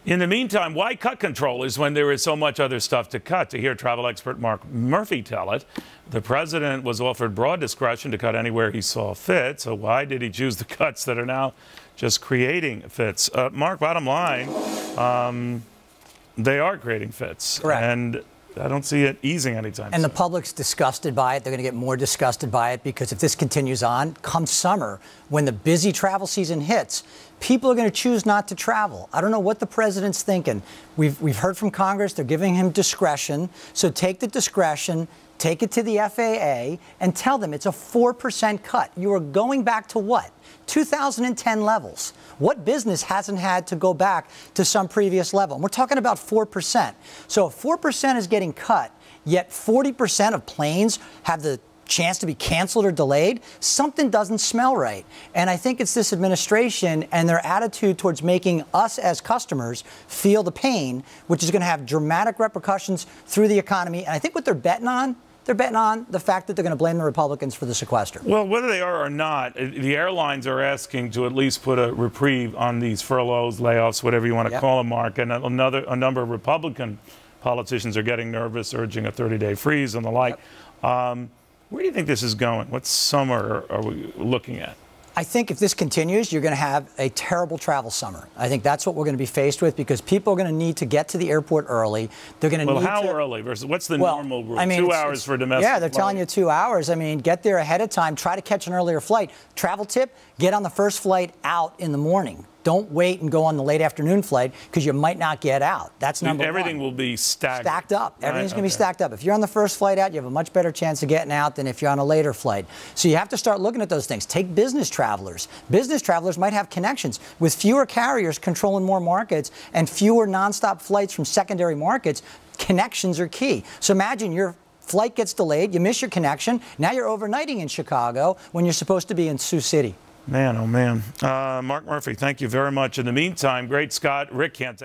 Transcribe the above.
In the meantime, why cut controllers when there is so much other stuff to cut? To hear travel expert Mark Murphy tell it, the president was offered broad discretion to cut anywhere he saw fit. So why did he choose the cuts that are now just creating fits? Mark, bottom line, they are creating fits. Correct. And I don't see it easing anytime soon. And the public's disgusted by it. They're going to get more disgusted by it because if this continues on, come summer, when the busy travel season hits, people are going to choose not to travel. I don't know what the president's thinking. We've heard from Congress. They're giving him discretion. So take the discretion, take it to the FAA, and tell them it's a 4% cut. You are going back to what? 2010 levels. What business hasn't had to go back to some previous level? And we're talking about 4%. So if 4% is getting cut, yet 40% of planes have the chance to be canceled or delayed, something doesn't smell right. And I think it's this administration and their attitude towards making us as customers feel the pain, which is going to have dramatic repercussions through the economy. And I think what they're betting on the fact that they're going to blame the Republicans for the sequester. Well, whether they are or not, the airlines are asking to at least put a reprieve on these furloughs, layoffs, whatever you want to call them, Mark. And a number of Republican politicians are getting nervous, urging a 30-day freeze and the like. Where do you think this is going? What summer are we looking at? I think if this continues, you're going to have a terrible travel summer. I think that's what we're going to be faced with because people are going to need to get to the airport early. They're going to need how early versus what's the normal rule? I mean, 2 hours for domestic Yeah, they're telling you 2 hours. I mean, get there ahead of time. Try to catch an earlier flight. Travel tip, get on the first flight out in the morning. Don't wait and go on the late afternoon flight because you might not get out. That's number one. Everything will be stacked up. Everything's going to be stacked up. If you're on the first flight out, you have a much better chance of getting out than if you're on a later flight. So you have to start looking at those things. Take business travelers. Business travelers might have connections. With fewer carriers controlling more markets and fewer nonstop flights from secondary markets, connections are key. So imagine your flight gets delayed, you miss your connection, now you're overnighting in Chicago when you're supposed to be in Sioux City. Man, oh man. Mark Murphy, thank you very much. In the meantime, great Scott. Rick can't take